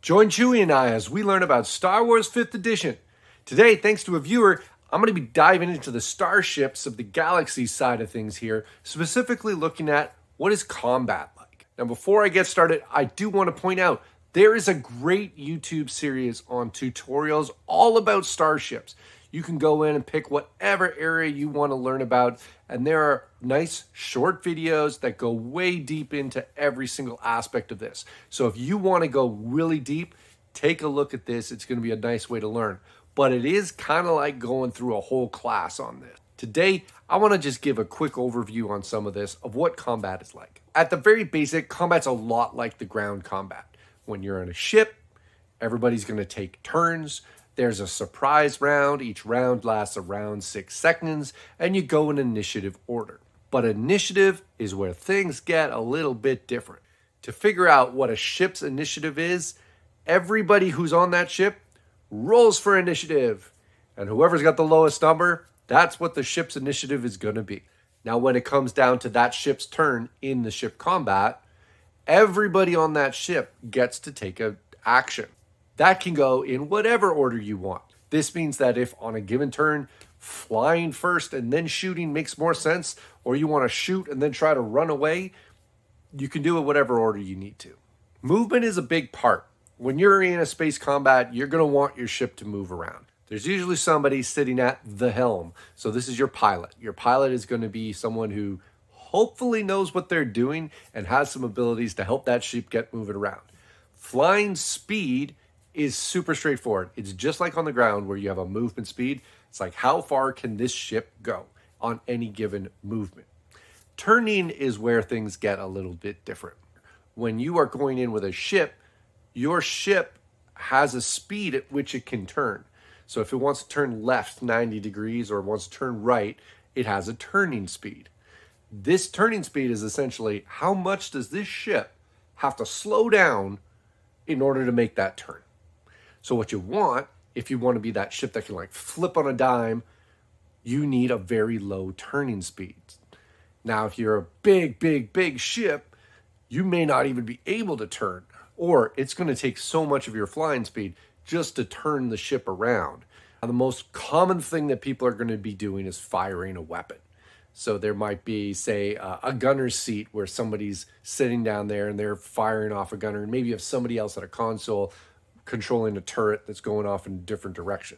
Join Chewie and I as we learn about Star Wars 5th Edition. Today, thanks to a viewer, I'm going to be diving into the starships of the Galaxies side of things here, specifically looking at what is combat like. Now, before I get started, I do want to point out there is a great YouTube series on tutorials all about starships. You can go in and pick whatever area you want to learn about, and there are nice short videos that go way deep into every single aspect of this. So if you want to go really deep, take a look at this. It's going to be a nice way to learn. But it is kind of like going through a whole class on this. Today, I want to just give a quick overview on some of this, of what combat is like. At the very basic, combat's a lot like the ground combat. When you're in a ship, everybody's going to take turns. There's a surprise round. Each round lasts around 6 seconds, and you go in initiative order. But initiative is where things get a little bit different. To figure out what a ship's initiative is, everybody who's on that ship rolls for initiative. And whoever's got the lowest number, that's what the ship's initiative is going to be. Now, when it comes down to that ship's turn in the ship combat, everybody on that ship gets to take an action. That can go in whatever order you want. This means that if on a given turn, flying first and then shooting makes more sense, or you want to shoot and then try to run away, you can do it whatever order you need to. Movement is a big part. When you're in a space combat, you're going to want your ship to move around. There's usually somebody sitting at the helm. So this is your pilot. Your pilot is going to be someone who hopefully knows what they're doing and has some abilities to help that ship get moving around. Flying speed is super straightforward. It's just like on the ground where you have a movement speed. It's like, how far can this ship go on any given movement? Turning is where things get a little bit different. When you are going in with a ship, your ship has a speed at which it can turn. So if it wants to turn left 90 degrees or wants to turn right, it has a turning speed. This turning speed is essentially how much does this ship have to slow down in order to make that turn. So what you want, if you want to be that ship that can like flip on a dime, you need a very low turning speed. Now, if you're a big ship, you may not even be able to turn, or it's going to take so much of your flying speed just to turn the ship around. Now, the most common thing that people are going to be doing is firing a weapon. So there might be, say, a gunner's seat where somebody's sitting down there and they're firing off a gunner, and maybe you have somebody else at a console controlling a turret that's going off in a different direction.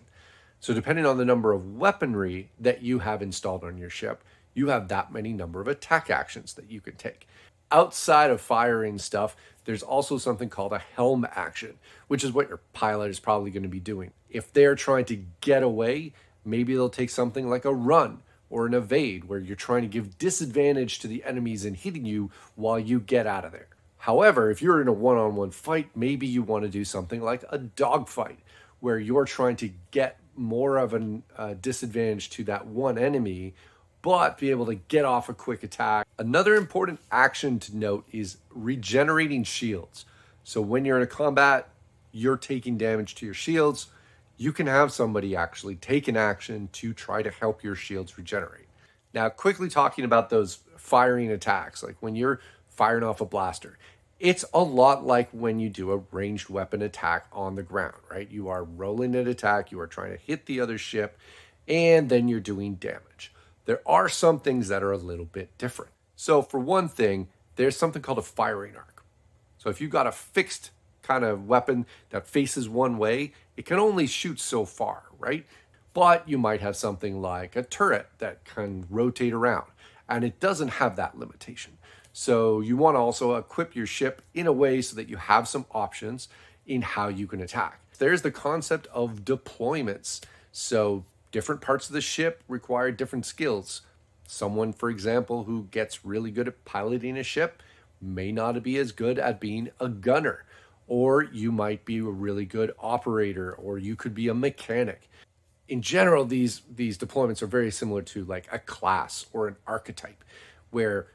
So depending on the number of weaponry that you have installed on your ship, you have that many number of attack actions that you can take. Outside of firing stuff, there's also something called a helm action, which is what your pilot is probably going to be doing. If they're trying to get away, maybe they'll take something like a run or an evade, where you're trying to give disadvantage to the enemies in hitting you while you get out of there. However, if you're in a one-on-one fight, maybe you want to do something like a dogfight, where you're trying to get more of a disadvantage to that one enemy, but be able to get off a quick attack. Another important action to note is regenerating shields. So when you're in a combat, you're taking damage to your shields, you can have somebody actually take an action to try to help your shields regenerate. Now, quickly talking about those firing attacks, like when you're firing off a blaster, it's a lot like when you do a ranged weapon attack on the ground, right? You are rolling an attack, you are trying to hit the other ship, and then you're doing damage. There are some things that are a little bit different. So for one thing, there's something called a firing arc. So if you've got a fixed kind of weapon that faces one way, it can only shoot so far, right? But you might have something like a turret that can rotate around, and it doesn't have that limitation. So you want to also equip your ship in a way so that you have some options in how you can attack. There's the concept of deployments. So different parts of the ship require different skills. Someone, for example, who gets really good at piloting a ship may not be as good at being a gunner. Or you might be a really good operator, or you could be a mechanic. In general, these deployments are very similar to like a class or an archetype, where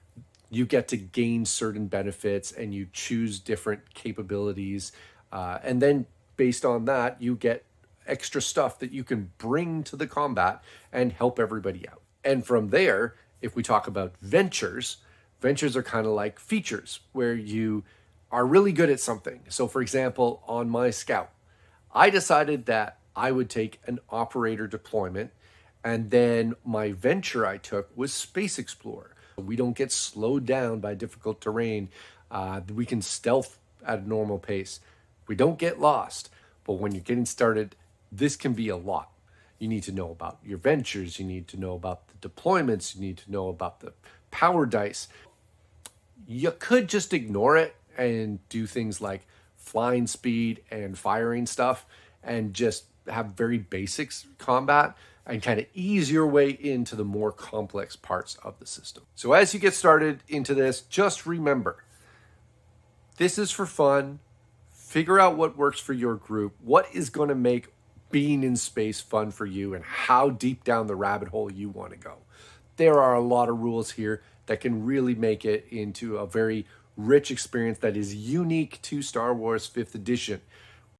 you get to gain certain benefits and you choose different capabilities. And then based on that, you get extra stuff that you can bring to the combat and help everybody out. And from there, if we talk about ventures are kind of like features where you are really good at something. So for example, on my Scout, I decided that I would take an operator deployment, and then my venture I took was Space Explorer. We don't get slowed down by difficult terrain. We can stealth at a normal pace. We don't get lost. But when you're getting started, this can be a lot. You need to know about your ventures. You need to know about the deployments. You need to know about the power dice. You could just ignore it and do things like flying speed and firing stuff and just have very basics combat and kind of ease your way into the more complex parts of the system. So as you get started into this, just remember, this is for fun. Figure out what works for your group, what is going to make being in space fun for you, and how deep down the rabbit hole you want to go. There are a lot of rules here that can really make it into a very rich experience that is unique to Star Wars 5th edition.